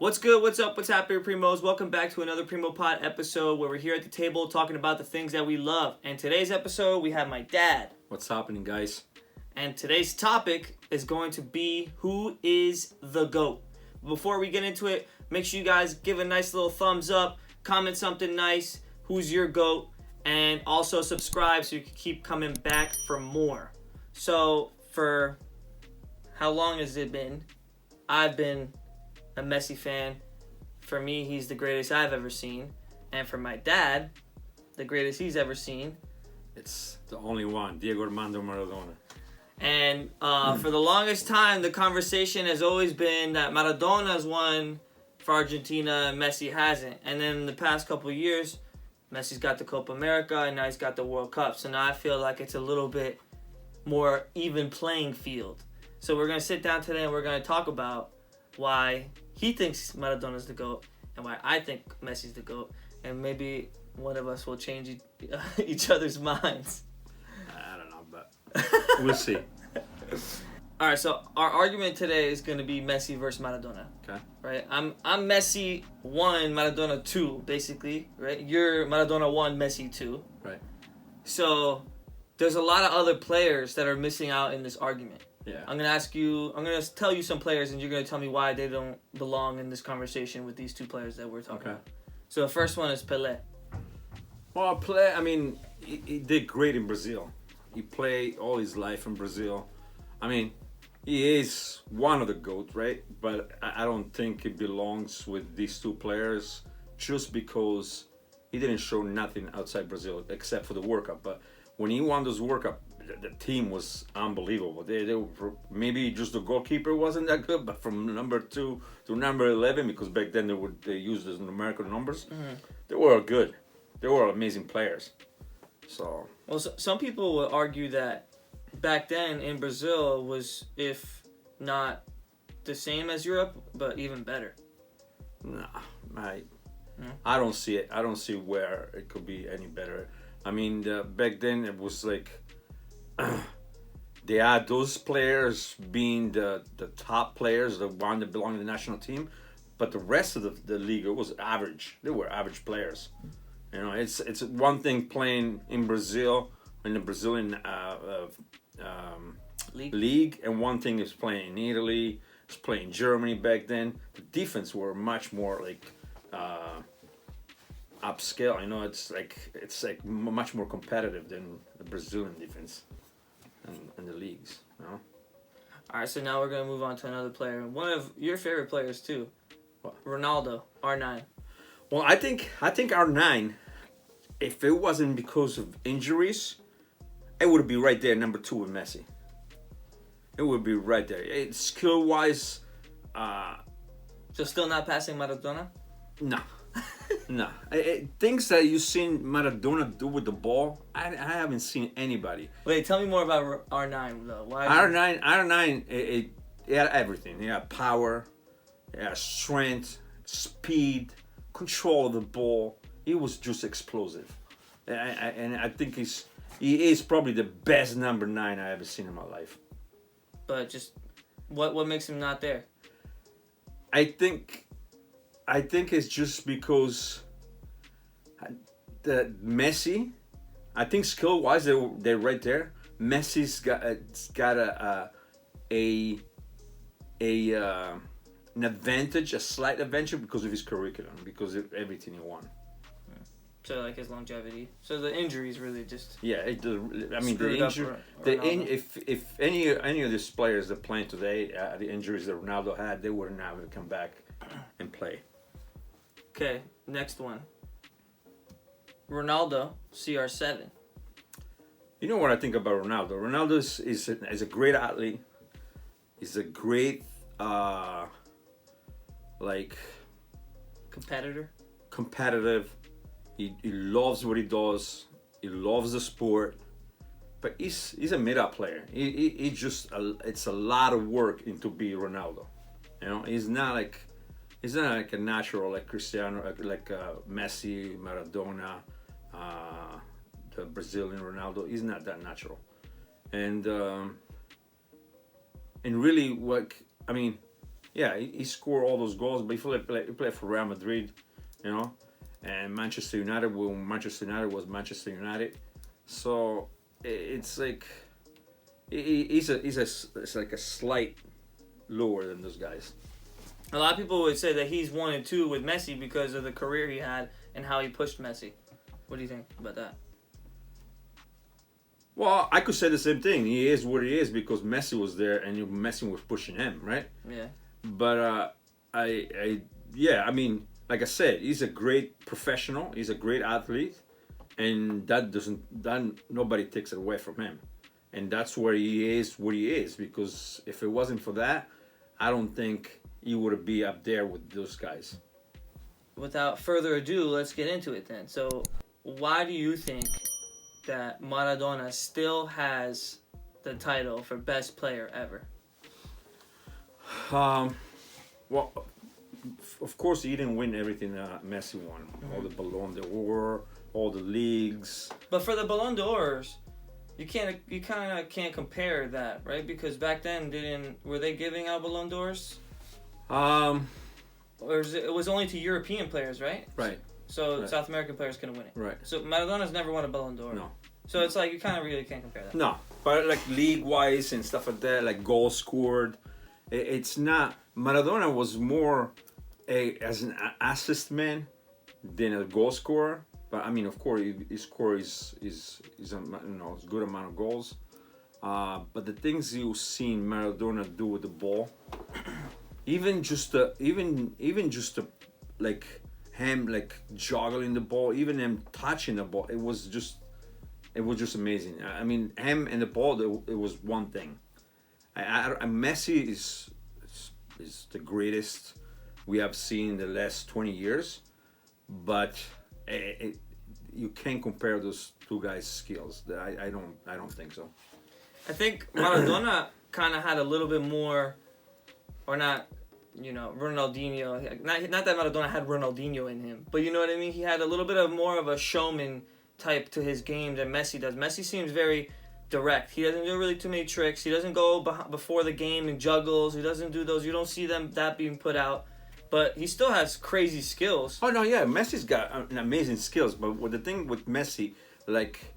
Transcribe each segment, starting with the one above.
What's good? What's up? What's happening, Primos? Welcome back to another Primo Pod episode where we're here at the table talking about the things that we love. And today's episode, we have my dad. What's happening, guys? And today's topic is going to be who is the GOAT. Before we get into it, make sure you guys give a nice little thumbs up, comment something nice, who's your GOAT, and also subscribe so you can keep coming back for more. So, for how long has it been? I've been a Messi fan. For me, he's the greatest I've ever seen. And for my dad, the greatest he's ever seen. It's the only one, Diego Armando Maradona. And for the longest time, the conversation has always been that Maradona's won for Argentina and Messi hasn't. And then in the past couple of years, Messi's got the Copa America and now he's got the World Cup. So now I feel like it's a little bit more even playing field. So we're going to sit down today and we're going to talk about why he thinks Maradona's the GOAT and why I think Messi's the GOAT. And maybe one of us will change each other's minds. I don't know, but we'll see. All right, so our argument today is going to be Messi versus Maradona. Okay. Right? I'm Messi 1, Maradona 2, basically. Right? You're Maradona 1, Messi 2. Right. So there's a lot of other players that are missing out in this argument. Yeah. I'm going to tell you some players and you're going to tell me why they don't belong in this conversation with these two players that we're talking about. So the first one is Pele. Well, Pele, I mean, he did great in Brazil. He played all his life in Brazil. I mean, he is one of the GOAT, right? But I don't think he belongs with these two players just because he didn't show nothing outside Brazil except for the World Cup. But when he won those World Cup, the team was unbelievable. They were, maybe just the goalkeeper wasn't that good, but from number 2 to number 11, because back then they used the numerical numbers, they were good. They were amazing players. So some people would argue that back then in Brazil was, if not the same as Europe, but even better. Nah, I don't see it. I don't see where it could be any better. I mean, back then it was like they had those players being the top players, the one that belonged to the national team, but the rest of the league was average. They were average players. You know, it's one thing playing in Brazil, in the Brazilian league, and one thing is playing in Italy, is playing in Germany back then. The defense were much more like upscale. You know, it's like much more competitive than the Brazilian defense in the leagues. You know. All right, so now we're gonna move on to another player, one of your favorite players too, What? Ronaldo R9. Well, I think R9, if it wasn't because of injuries, it would be right there, number 2 with Messi. It would be right there. Skill wise, So still not passing Maradona? no. No. Things that you've seen Maradona do with the ball, I haven't seen anybody. Wait, tell me more about R9 though. Why? R9, it had everything. He had power, he had strength, speed, control of the ball. He was just explosive. And I think he is probably the best number 9 I ever seen in my life. But just what makes him not there? I think it's just because the Messi, I think skill wise they're right there. Messi's got an advantage, a slight advantage because of his curriculum, because of everything he won. So like his longevity. So the injuries really just I mean the injury. If any of these players that playing today, the injuries that Ronaldo had, they would not have come back and play. Okay, next one. Ronaldo CR7. You know what I think about Ronaldo? Ronaldo is a great athlete. He's a great competitive. He loves what he does. He loves the sport, but he's a mid-up player. He just it's a lot of work into be Ronaldo. You know, he's not like a natural like Cristiano, like Messi, Maradona, the Brazilian Ronaldo. He's not that natural, and really, what I mean, Yeah, he scored all those goals, but he played for Real Madrid, you know, and Manchester United. When Manchester United was Manchester United, so it's like it's like a slight lower than those guys. A lot of people would say that he's 1 and 2 with Messi because of the career he had and how he pushed Messi. What do you think about that? Well, I could say the same thing. He is what he is because Messi was there and Messi was pushing him, right? Yeah. But I mean, like I said, he's a great professional. He's a great athlete, and that nobody takes it away from him, and that's where he is what he is. Because if it wasn't for that, I don't think he would be up there with those guys. Without further ado, let's get into it then. So, why do you think that Maradona still has the title for best player ever? Well, of course, he didn't win everything Messi won. Mm-hmm. All the Ballon d'Or, all the leagues. But for the Ballon d'Ors, you kind of can't compare that, right? Because back then, were they giving out Ballon d'Ors? Or it was only to European players, right? Right. So South American players couldn't win it. Right. So Maradona's never won a Ballon d'Or. No. So it's like you kind of really can't compare that. No, but like league-wise and stuff like that, like goals scored, it's not. Maradona was more as an assist man than a goal scorer. But I mean, of course, his score is a good amount of goals. But the things you've seen Maradona do with the ball, even just like him like juggling the ball, even him touching the ball, it was just amazing. I mean, him and the ball, it was one thing. Messi is the greatest we have seen in the last 20 years, but you can't compare those two guys' skills. I don't think so. I think Maradona kind of had a little bit more, or not, Ronaldinho. Not that Maradona had Ronaldinho in him, but you know what I mean? He had a little bit of more of a showman type to his game than Messi does. Messi seems very direct. He doesn't do really too many tricks. He doesn't go before the game and juggles. He doesn't do those. You don't see that being put out. But he still has crazy skills. Oh, no, yeah. Messi's got amazing skills. But the thing with Messi, like,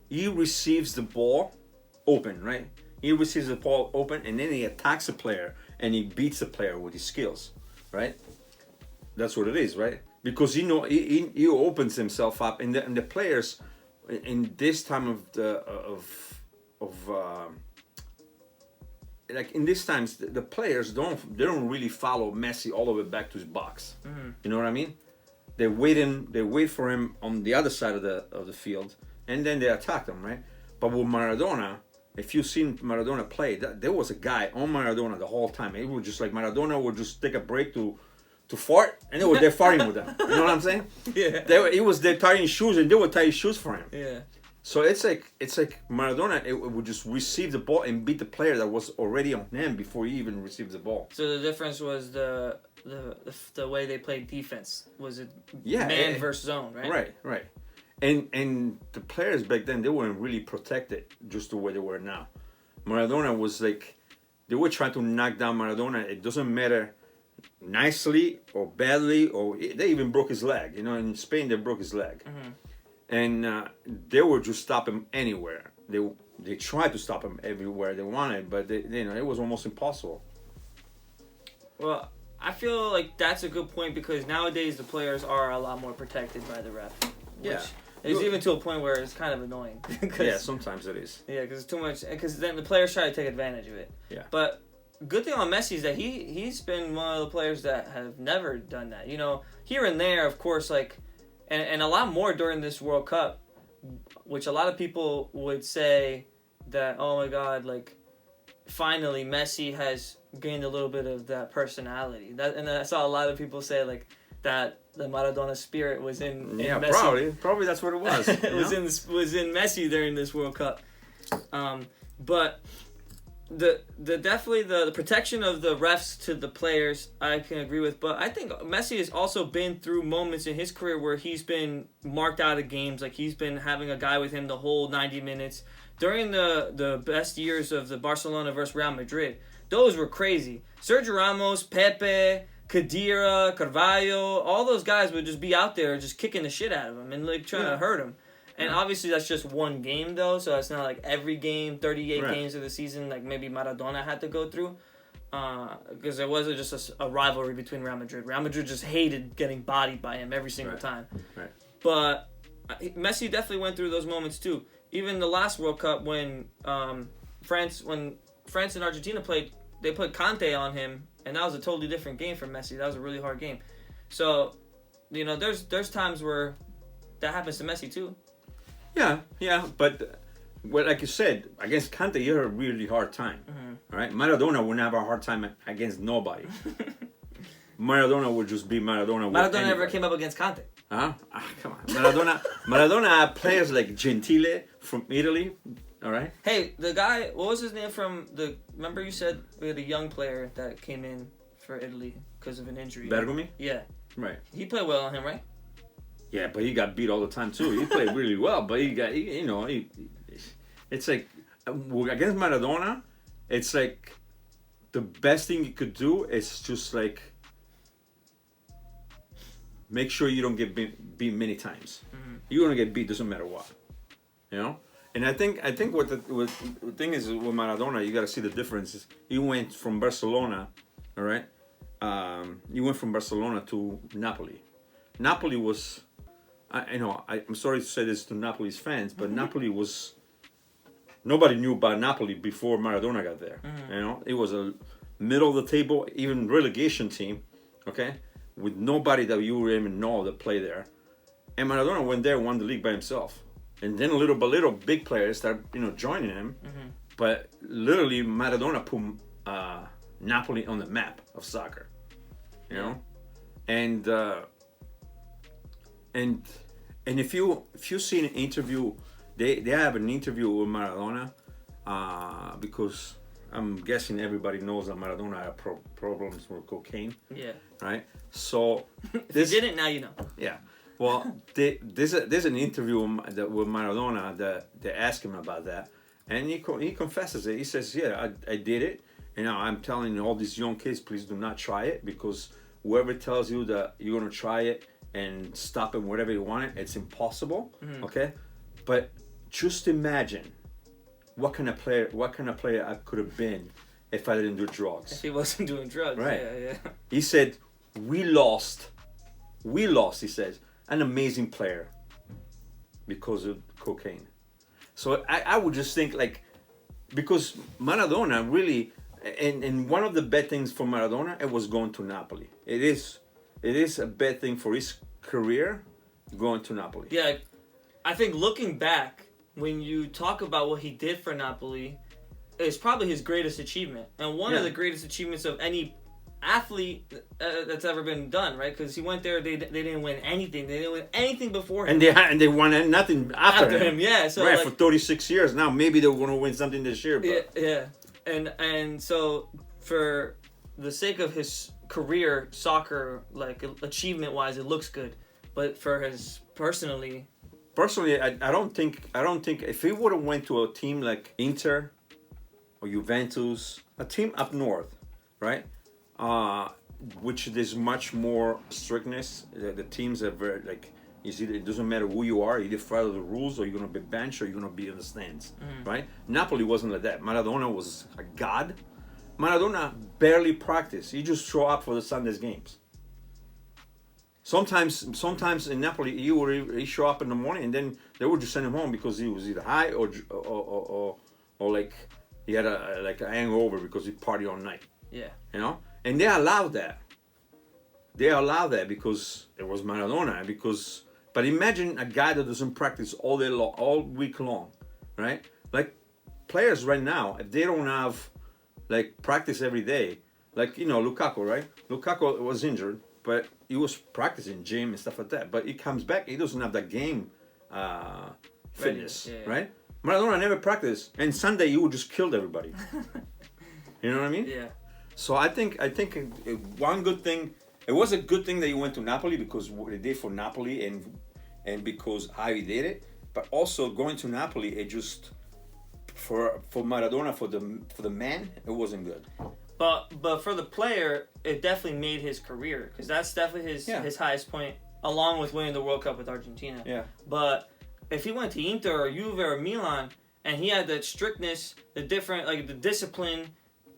he receives the ball open, right? He receives the ball open, and then he attacks the player, and he beats the player with his skills, right? That's what it is, right? Because he opens himself up, and the players in this time like in these times, the players don't really follow Messi all the way back to his box. Mm-hmm. You know what I mean? They wait for him on the other side of the field, and then they attack him, right? But with Maradona, if you've seen Maradona play, there was a guy on Maradona the whole time. It was just like Maradona would just take a break to fart, and they're farting with him. You know what I'm saying? Yeah. They're tying his shoes, and they would tie his shoes for him. Yeah. So it's like Maradona it would just receive the ball and beat the player that was already on him before he even received the ball. So the difference was the way they played defense. Was it versus zone, right? Right. And the players back then, they weren't really protected just the way they were now. Maradona was like, they were trying to knock down Maradona. It doesn't matter nicely or badly, or they even broke his leg. You know, in Spain they broke his leg. Mm-hmm. And they would just stop him anywhere. They tried to stop him everywhere they wanted, but it was almost impossible. Well, I feel like that's a good point because nowadays the players are a lot more protected by the ref. Yeah. It's even to a point where it's kind of annoying. Yeah, sometimes it is. Yeah, because it's too much. Because then the players try to take advantage of it. Yeah. But good thing on Messi is that he's been one of the players that have never done that. You know, here and there, of course, like. And a lot more during this World Cup, which a lot of people would say that, oh my God, like, finally Messi has gained a little bit of that personality. And I saw a lot of people say, like, that the Maradona spirit was in Messi. Probably that's what it was. It was in Messi during this World Cup. But definitely the protection of the refs to the players I can agree with, but I think Messi has also been through moments in his career where he's been marked out of games, like he's been having a guy with him the whole 90 minutes. During the best years of the Barcelona versus Real Madrid, those were crazy. Sergio Ramos, Pepe, Khedira, Carvalho, all those guys would just be out there just kicking the shit out of him and like trying to hurt him. And obviously that's just one game though, so it's not like every game, 38 games of the season, like maybe Maradona had to go through. Because there wasn't just a rivalry between Real Madrid. Real Madrid just hated getting bodied by him every single time. Right. But Messi definitely went through those moments too. Even the last World Cup when France and Argentina played, they put Conte on him, and that was a totally different game for Messi. That was a really hard game. So, you know, there's times where that happens to Messi too. Yeah, but well, like you said, against Conte, you had a really hard time, right? Maradona would have a hard time against nobody. Maradona would just be Maradona. Maradona never came up against Conte. Huh? Come on, Maradona had players like Gentile from Italy. All right. Hey, the guy, what was his name from the? Remember you said we had a young player that came in for Italy because of an injury. Bergomi. Yeah. Right. He played well on him, right? Yeah, but he got beat all the time too. He played really well, but it's like against Maradona, it's like the best thing you could do is just like make sure you don't get beat many times. You're gonna get beat, doesn't matter what, you know. And I think what the thing is with Maradona, you got to see the differences. He went from Barcelona, all right. He went from Barcelona to Napoli. Napoli was. I'm sorry to say this to Napoli's fans, but Napoli was. Nobody knew about Napoli before Maradona got there. You know, it was a middle of the table, even relegation team, okay, with nobody that you would even know that played there. And Maradona went there and won the league by himself. And then little by little, big players start, joining him. But literally, Maradona put Napoli on the map of soccer. You know, and if you see an interview, they have an interview with Maradona, because I'm guessing everybody knows that Maradona had problems with cocaine. Yeah. Right. So this didn't, now you know. Yeah. Well, there's an interview with Maradona that they ask him about that, and he confesses it. He says, "Yeah, I did it. I'm telling all these young kids, please do not try it, because whoever tells you that you're gonna try it and stop it whatever you want it's impossible." Okay, but just imagine what kind of player I could have been if I didn't do drugs. If he wasn't doing drugs, right? Yeah. He said, "We lost." He says, an amazing player because of cocaine. So I would just think like, because Maradona really, and one of the bad things for Maradona, it was going to Napoli. It is a bad thing for his career going to Napoli. Yeah, I think looking back, when you talk about what he did for Napoli, it's probably his greatest achievement. And one of the greatest achievements of any athlete that's ever been done, right? Because he went there, they didn't win anything. They didn't win anything before him. And they won nothing after him. Yeah, so right, for 36 years now. Maybe they're going to win something this year. But. Yeah. And so for the sake of his career, soccer, like achievement-wise, it looks good. But for his personally, I don't think if he would have went to a team like Inter or Juventus, a team up north, right? Which there's much more strictness. The teams are very like, you see, it doesn't matter who you are, you either follow the rules or you're gonna be benched or you're gonna be in the stands, right? Napoli wasn't like that. Maradona was a god. Maradona barely practiced. He just show up for the Sundays games. Sometimes in Napoli, he show up in the morning and then they would just send him home because he was either high or like he had a hangover because he partied all night. Yeah. You know, and they allowed that. They allowed that because it was Maradona. But imagine a guy that doesn't practice all day long, all week long, right? Like players right now, if they don't have like practice every day, like Lukaku, right? Lukaku was injured, but he was practicing gym and stuff like that. But he comes back, he doesn't have that game fitness, right? Maradona never practiced, and Sunday he would just kill everybody. You know what I mean? Yeah. So I think one good thing. It was a good thing that he went to Napoli because what he did for Napoli and because how he did it. But also going to Napoli, it just for Maradona, for the man, it wasn't good. But for the player, it definitely made his career, because that's definitely his highest point, along with winning the World Cup with Argentina. Yeah. But if he went to Inter or Juve or Milan and he had that strictness, the different, like the discipline,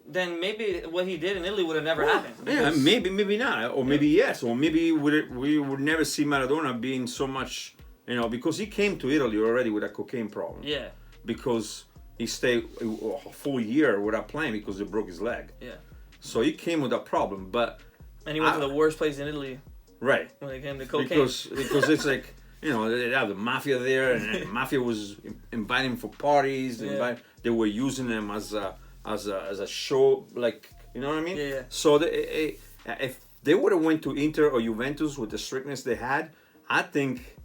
then maybe what he did in Italy would have never happened. Yeah, maybe not, or maybe yes, or maybe we would never see Maradona being so much, because he came to Italy already with a cocaine problem. Yeah. Because he stayed a full year without playing because he broke his leg. Yeah. So he came with a problem, but... And he went to the worst place in Italy. Right. When it came to cocaine. Because it's like, they have the mafia there, and the mafia was inviting him for parties. Yeah. They were using him as a show, like, you know what I mean? Yeah. So if they would have went to Inter or Juventus with the strictness they had, I think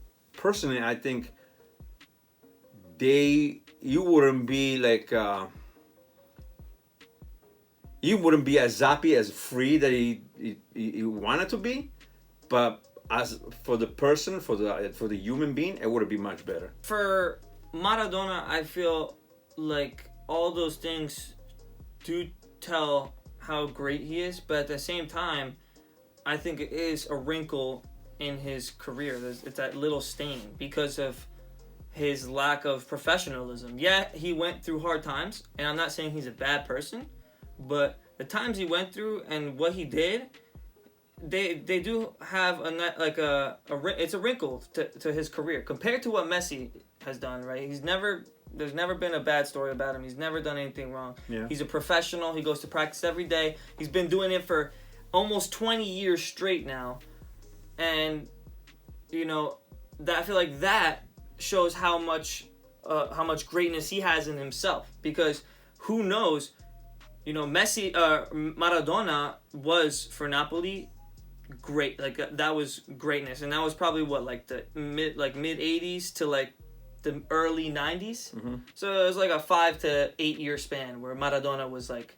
you wouldn't be like you wouldn't be as happy, as free that he wanted to be, but as for the person, for the human being, it would be much better. For Maradona, I feel like all those things do tell how great he is, but at the same time, I think it is a wrinkle in his career. It's that little stain because of his lack of professionalism. Yeah, he went through hard times, and I'm not saying he's a bad person, but the times he went through and what he did, they do have it's a wrinkle to his career compared to what Messi has done. Right? There's never been a bad story about him. He's never done anything wrong. Yeah. He's a professional. He goes to practice every day. He's been doing it for almost 20 years straight now, and I feel like that shows how much greatness he has in himself. Because who knows, Maradona was for Napoli great. Like that was greatness, and that was probably the mid 80s to the early 90s. Mm-hmm. So it was like a 5 to 8 year span where Maradona was like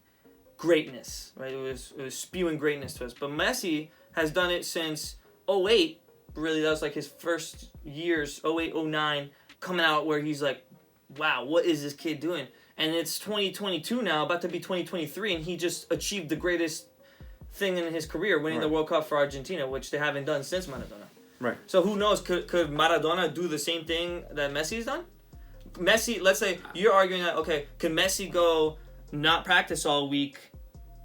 greatness, right? It was spewing greatness to us. But Messi has done it since 2008. Really, that was like his first years, 2008, 2009, coming out where he's like, wow, what is this kid doing? And it's 2022 now, about to be 2023, and he just achieved the greatest thing in his career, winning the World Cup for Argentina, which they haven't done since Maradona. Right. So who knows, could Maradona do the same thing that Messi's done? Messi, let's say you're arguing that, okay, can Messi go not practice all week,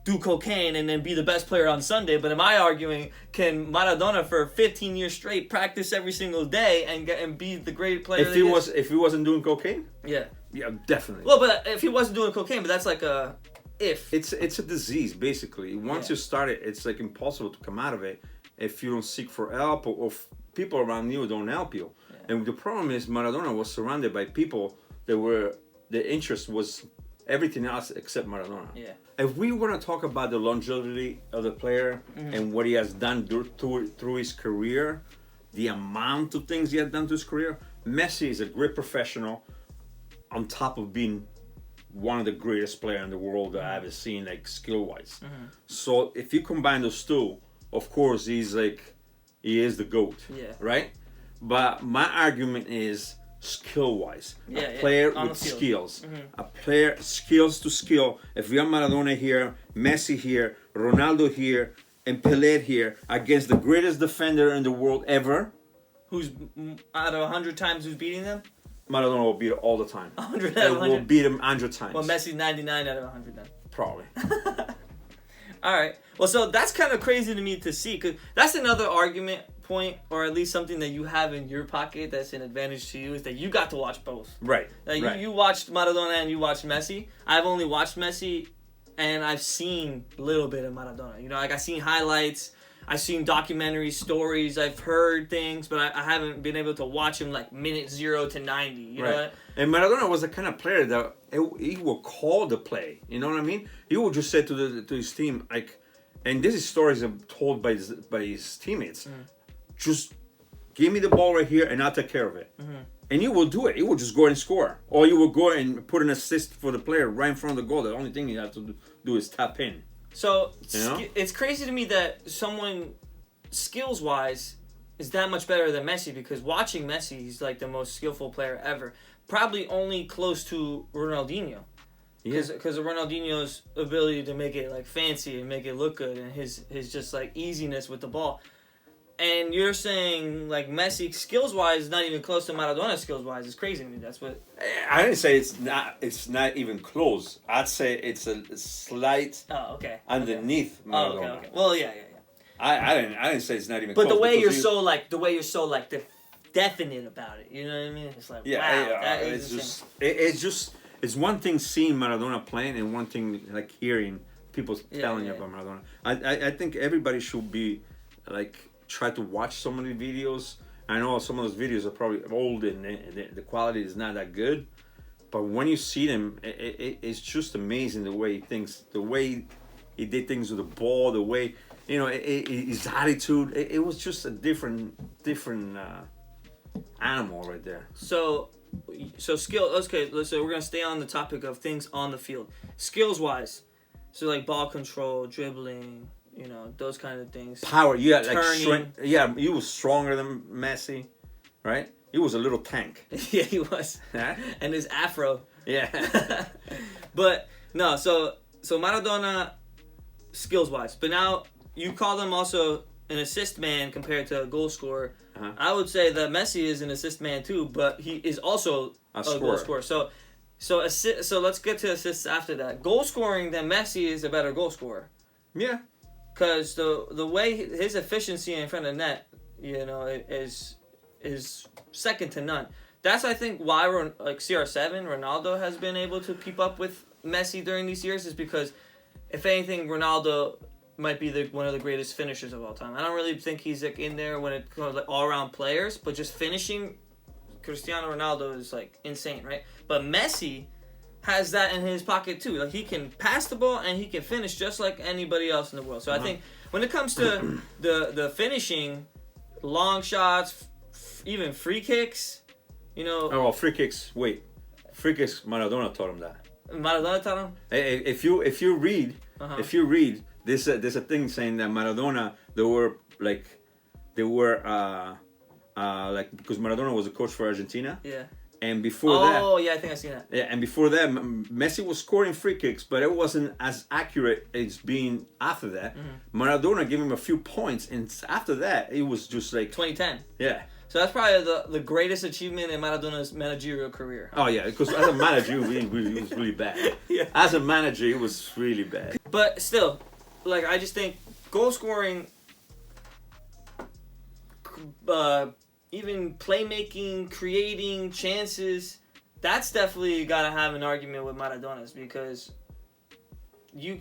do cocaine, and then be the best player on Sunday? But am I arguing, can Maradona for 15 years straight practice every single day and be the great player? If he wasn't doing cocaine? Yeah, definitely. Well, but if he wasn't doing cocaine, but that's like a if. It's a disease basically. Once you start it, it's like impossible to come out of it if you don't seek for help or if people around you don't help you. Yeah. And the problem is Maradona was surrounded by people their interest was everything else except Maradona. Yeah. If we want to talk about the longevity of the player and what he has done through his career, the amount of things he has done to his career, Messi is a great professional on top of being one of the greatest players in the world that I've ever seen, like skill-wise. Mm-hmm. So if you combine those two, of course, he is the GOAT, right? But my argument is skill-wise, a player with skills, a player skills to skill. If we have Maradona here, Messi here, Ronaldo here, and Pele here against the greatest defender in the world ever, who's out of 100 times who's beating them? Maradona will beat it all the time. 100 out of 100? Will beat him 100 times. Well, Messi's 99 out of 100 then. Probably. All right. Well, so that's kind of crazy to me to see, because that's another argument point, or at least something that you have in your pocket that's an advantage to you, is that you got to watch both. Right. You watched Maradona and you watched Messi. I've only watched Messi, and I've seen a little bit of Maradona. I've seen highlights, I've seen documentaries, stories, I've heard things, but I haven't been able to watch him like minute 0 to 90. You know what? And Maradona was the kind of player that he would call the play. You know what I mean? He would just say to his team, like, and this is stories told by his teammates. Just give me the ball right here, and I'll take care of it. And you will do it. You will just go and score, or you will go and put an assist for the player right in front of the goal. The only thing you have to do is tap in. So it's crazy to me that someone skills-wise is that much better than Messi, because watching Messi, he's like the most skillful player ever. probably only close to Ronaldinho. Because of Ronaldinho's ability to make it like fancy and make it look good, and his just like easiness with the ball. And you're saying like Messi skills wise is not even close to Maradona skills wise. It's crazy to me. That's what I didn't say it's not. It's not even close. I'd say it's a slight underneath Maradona. Okay. Well, yeah. I didn't say it's not even. But close the way you're so definite about it, you know what I mean? It's like it's one thing seeing Maradona playing and one thing like hearing people telling you about Maradona. I think everybody should be like try to watch some of the videos. I know some of those videos are probably old and the quality is not that good, but when you see them, it's just amazing the way he thinks, the way he did things with the ball, the way his attitude. It was just a different animal right there. So skill. Okay, so we're gonna stay on the topic of things on the field, skills wise. So like ball control, dribbling, those kind of things. Power. You had like strength. Yeah, he was stronger than Messi, right? He was a little tank. Yeah, he was. And his afro. Yeah. But no, so Maradona, skills wise. But now you call them also an assist man compared to a goal scorer. Uh-huh. I would say that Messi is an assist man too, but he is also a goal scorer. So let's get to assists after that. Goal scoring, then Messi is a better goal scorer. Yeah. Because the way his efficiency in front of net, is second to none. That's I think why like CR7 Ronaldo has been able to keep up with Messi during these years, is because if anything Ronaldo might be one of the greatest finishers of all time. I don't really think he's like in there when it comes to like all around players, but just finishing, Cristiano Ronaldo is like insane, right? But Messi has that in his pocket too. Like he can pass the ball and he can finish just like anybody else in the world. So I think when it comes to the finishing, long shots, even free kicks, free kicks. Wait, free kicks. Maradona taught him that. Maradona taught him. If you read, there's a thing saying that Maradona they were because Maradona was a coach for Argentina. Yeah. And before that... Oh, yeah, I think I've seen that. Yeah, and before that, Messi was scoring free kicks, but it wasn't as accurate as being after that. Mm-hmm. Maradona gave him a few points, and after that, it was just like... 2010. Yeah. So that's probably the greatest achievement in Maradona's managerial career. Oh, yeah, because as a manager, he was really bad. Yeah. As a manager, it was really bad. But still, like, I just think goal scoring... even playmaking, creating chances, that's definitely got to have an argument with Maradona's, because you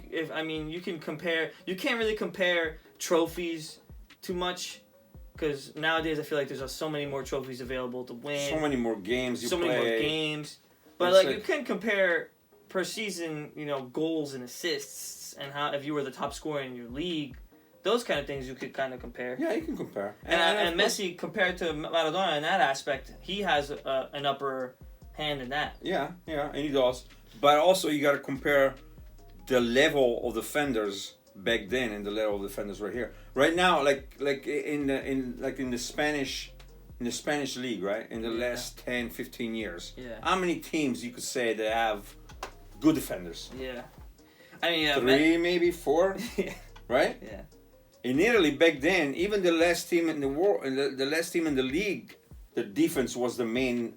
can't really compare trophies too much, because nowadays I feel like there's just so many more trophies available to win. So many more games many more games. But you can compare per season, goals and assists, and how if you were the top scorer in your league. Those kind of things you could kind of compare. Yeah, you can compare. And Messi, compared to Maradona in that aspect, he has an upper hand in that. Yeah, and he does. But also, you got to compare the level of defenders back then and the level of defenders right here. Right now, like in the Spanish league, right? In the last 10, 15 years. Yeah. How many teams you could say that have good defenders? Yeah. I mean, 3, maybe 4. Yeah. Right? Yeah. In Italy back then, even the last team in the world, the last team in the league, the defense was the main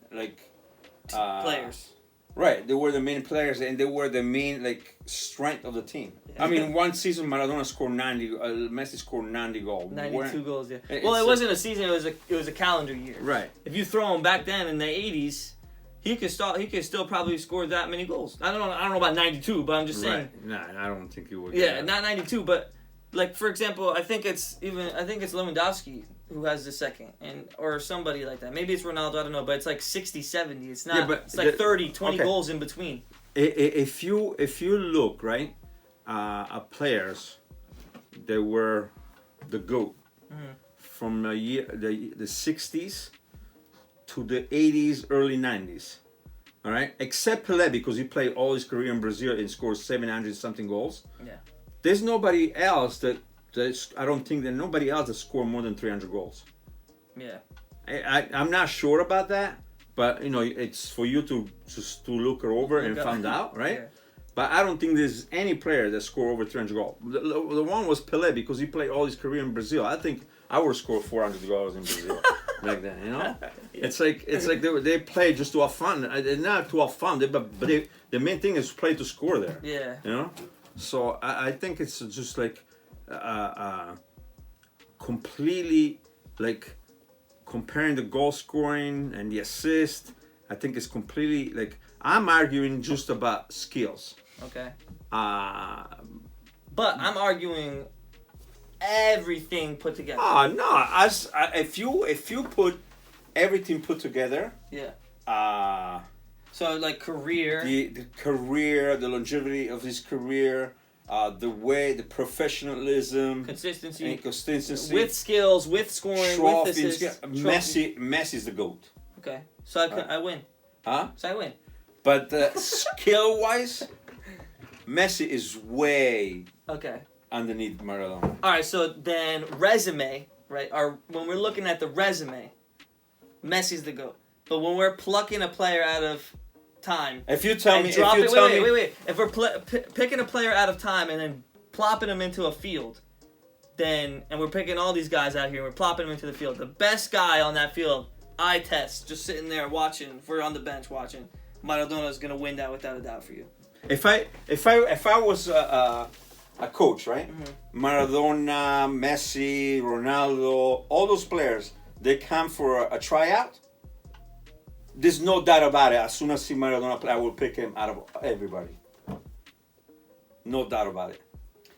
players. Right, they were the main players, and they were the main strength of the team. Yeah. I mean, one season Maradona scored 90, Messi scored 90 goals. 92 goals. Yeah. Well, it wasn't a season; it was a calendar year. Right. If you throw him back then in the 80s, he could still probably score that many goals. I don't know about 92, but I'm just saying. Right. Nah, I don't think he would. Yeah, not 92, but. Like, for example, I think it's Lewandowski who has the second, or somebody like that. Maybe it's Ronaldo, I don't know, but it's like 60, 70. It's not, it's like 30, 20 goals in between. If you look, right, at players that were the GOAT from the 60s to the 80s, early 90s, all right? Except Pele, because he played all his career in Brazil and scored 700-something goals. Yeah. There's nobody else I don't think that nobody else has scored more than 300 goals. Yeah. I'm not sure about that, but it's for you to just to look her over and find out, right? Yeah. But I don't think there's any player that scored over 300 goals. The one was Pele because he played all his career in Brazil. I think I would score 400 goals in Brazil back then. Yeah. It's like they play just to have fun. Not to have fun, but the main thing is play to score there. Yeah. So I think it's just like completely like comparing the goal scoring and the assist. I think it's completely like I'm arguing just about skills. Okay. But I'm arguing everything put together. No! If you put everything put together, yeah. So like career, the career, the longevity of his career, the professionalism, consistency, with skills, with scoring, with assists. Messi's the GOAT. Okay, so I win. Huh? So I win. But skill-wise, Messi is way underneath Maradona. All right, so then resume, right? When we're looking at the resume, Messi's the GOAT. But when we're plucking a player out of time, if you tell me, wait. If we're picking a player out of time and then plopping them into a field, and we're picking all these guys out here and we're plopping them into the field, the best guy on that field, eye test, just sitting there watching. If we're on the bench watching, Maradona's gonna win that without a doubt for you. If I was a coach, right? Mm-hmm. Maradona, Messi, Ronaldo, all those players, they come for a tryout. There's no doubt about it. As soon as I see Maradona play, I will pick him out of everybody. No doubt about it.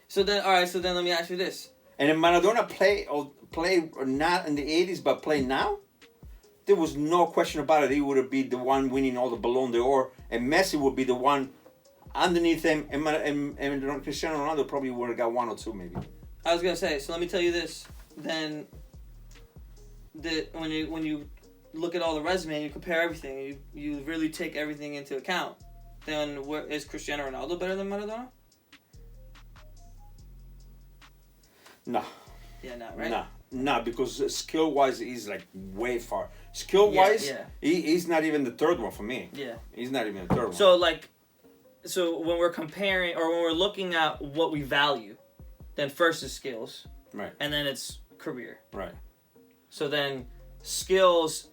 So then, all right. So then, let me ask you this. And if Maradona play not in the 80s, but play now, there was no question about it. He would have been the one winning all the Ballon d'Or, and Messi would be the one underneath him, and Cristiano Ronaldo probably would have got one or two, maybe. I was gonna say. So let me tell you this. Then, when you look at all the resume and you compare everything, you really take everything into account. Then, is Cristiano Ronaldo better than Maradona? No. Yeah, no, right? No, because skill-wise, he's like way far. Skill-wise, he's not even the third one for me. Yeah. He's not even the third one. So when we're comparing or when we're looking at what we value, then first is skills. Right. And then it's career. Right. So then skills,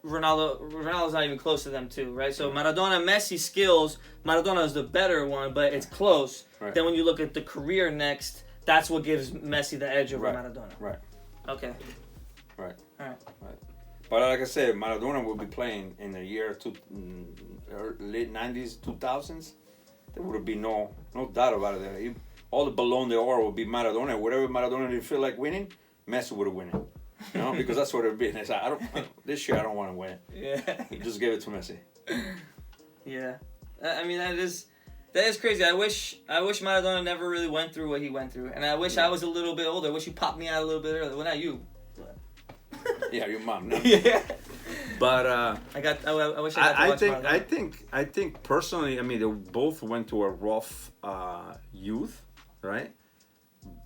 Ronaldo's not even close to them too, right? So Maradona, Messi, skills, Maradona is the better one, but it's close. Right. Then when you look at the career next, that's what gives Messi the edge over Maradona. Right. Okay. Right. All right. But like I said, Maradona will be playing in the year late 90s, 2000s. There would be no doubt about it. All the Ballon d'Or would be Maradona. Whatever Maradona didn't feel like winning, Messi would have won it. Because that's what it would be. And I said, this year I don't want to win. Yeah. He just gave it to Messi. Yeah. I mean, that is crazy. I wish Maradona never really went through what he went through, and I wish I was a little bit older. I wish you popped me out a little bit earlier. Well, not you. But... Yeah, your mom. No? Yeah. But I wish I got to watch Maradona. I think personally, I mean, they both went to a rough youth, right?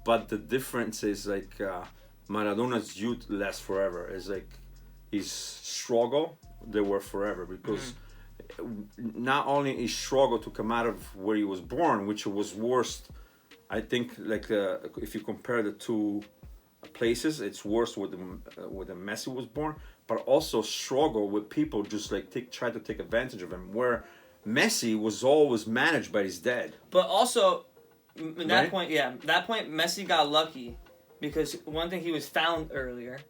But the difference is like Maradona's youth lasts forever. It's like his struggle, they were forever because. Not only he struggled to come out of where he was born, which was worst, I think. Like if you compare the two places, it's worse where the Messi was born, but also struggle with people just like try to take advantage of him. Where Messi was always managed by his dad. But also, that point, Messi got lucky because one thing, he was found earlier.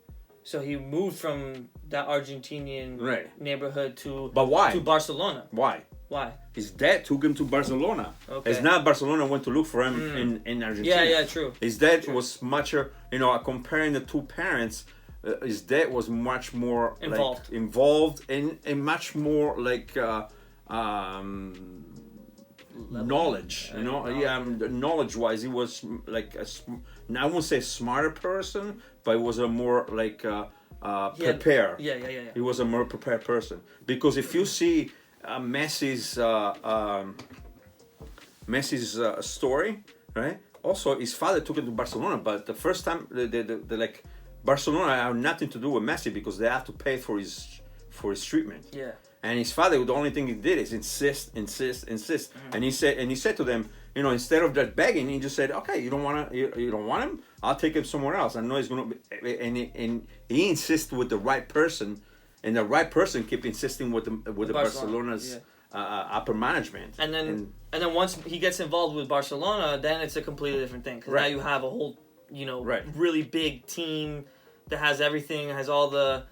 So he moved from that Argentinian neighborhood to Barcelona. Why? His dad took him to Barcelona. Okay. It's not Barcelona went to look for him in Argentina. Yeah, true. His dad was much, comparing the two parents, his dad was much more involved and much more like knowledge. Knowledge-wise, he was like I won't say smarter person, but he was a more like prepared. Yeah. He was a more prepared person because if you see Messi's story, right? Also, his father took him to Barcelona, but the first time the Barcelona had nothing to do with Messi because they have to pay for for his treatment. Yeah. And his father, the only thing he did is insist. And he said to them, you know, instead of just begging, he just said, okay, you don't want him? I'll take him somewhere else. I know he's gonna be, and he insists with the right person, and the right person keep insisting with the Barcelona's upper management. And then once he gets involved with Barcelona, then it's a completely different thing, because now you have a whole, you know, really big team that has everything, has all the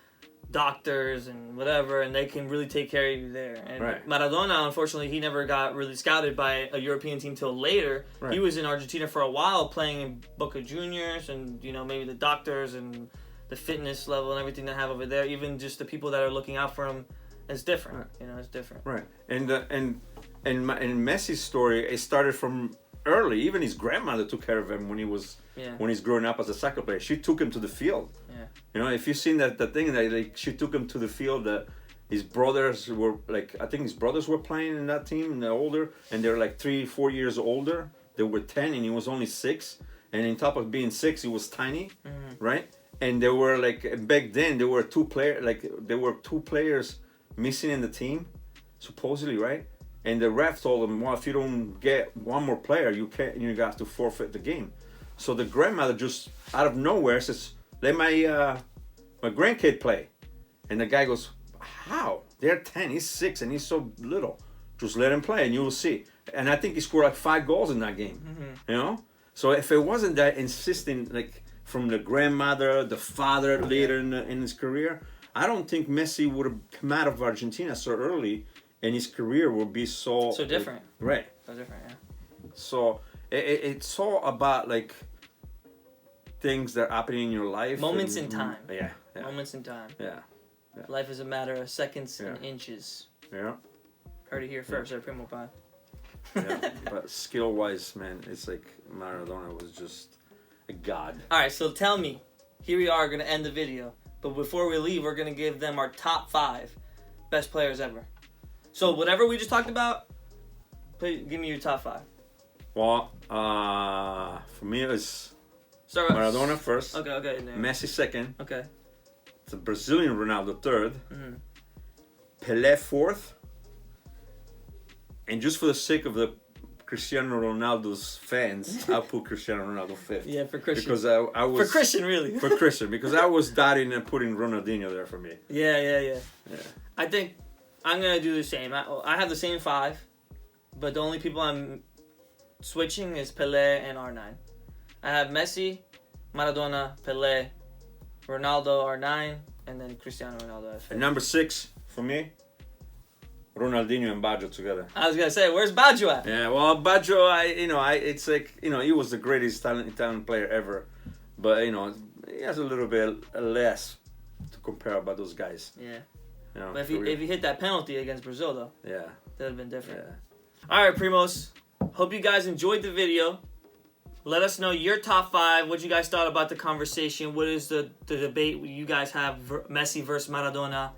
doctors and whatever, and they can really take care of you there. And Maradona, unfortunately, he never got really scouted by a European team till later. He was in Argentina for a while, playing in Boca Juniors, and you know, maybe the doctors and the fitness level and everything they have over there, even just the people that are looking out for him, is different. You know, it's different. Right. And Messi's story, it started from early. Even his grandmother took care of him when he's growing up as a soccer player. She took him to the field. Yeah. You know, if you've seen that thing that like she took him to the field, his brothers were like, I think his brothers were playing in that team, and they're older, and they're like 3-4 years older. They were 10 and he was only 6, and on top of being 6, he was tiny, right? And there were like, back then there were two players missing in the team, supposedly, right? And the ref told him, well, if you don't get one more player, you have to forfeit the game. So the grandmother just out of nowhere says, let my grandkid play. And the guy goes, how? They're 10, he's 6, and he's so little. Just let him play and you will see. And I think he scored like 5 goals in that game. You know? So if it wasn't that insisting, like from the grandmother, the father later in his career, I don't think Messi would have come out of Argentina so early, and his career would be so different. Right. So different, yeah. So it's all about like things that are happening in your life. Moments in time. Yeah. Moments in time. Yeah. Life is a matter of seconds and inches. Yeah. Heard it here first, Primo Pie. Yeah, but skill-wise, man, it's like Maradona was just a god. All right, so tell me, here we are going to end the video, but before we leave, we're going to give them our top 5 best players ever. So whatever we just talked about, give me your top 5. Well, for me, it's Maradona first. Okay. Messi second. Okay. The Brazilian Ronaldo third. Pele fourth. And just for the sake of the Cristiano Ronaldo's fans, I'll put Cristiano Ronaldo fifth. Yeah, for Christian. Because I was... For Christian, really. For Christian, because I was doubting and putting Ronaldinho there for me. Yeah. I think I'm going to do the same. I have the same 5, but the only people I'm switching is Pele and R9. I have Messi, Maradona, Pele, Ronaldo R9, and then Cristiano Ronaldo at 5th. And number 6 for me, Ronaldinho and Baggio together. I was gonna say, where's Baggio at? Yeah, well, Baggio, it's like, he was the greatest Italian player ever, but he has a little bit less to compare about those guys. Yeah. But if he hit that penalty against Brazil, though, yeah, that'd have been different. Yeah. All right, Primos. Hope you guys enjoyed the video. Let us know your top 5. What you guys thought about the conversation. What is the debate you guys have, Messi versus Maradona?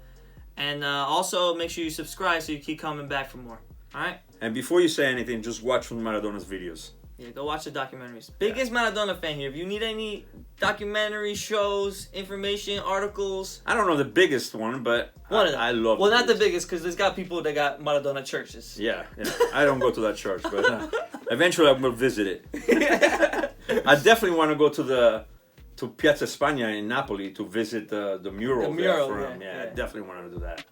And also, make sure you subscribe so you keep coming back for more. All right? And before you say anything, just watch from Maradona's videos. Yeah, go watch the documentaries. Biggest Maradona fan here. If you need any documentary shows, information, articles. I don't know the biggest one, but one of them. I love Well, not the biggest, because there's got people that got Maradona churches. Yeah. I don't go to that church, but eventually I will visit it. I definitely want to go to Piazza Spagna in Napoli to visit the mural. The mural, there for him. I definitely want to do that.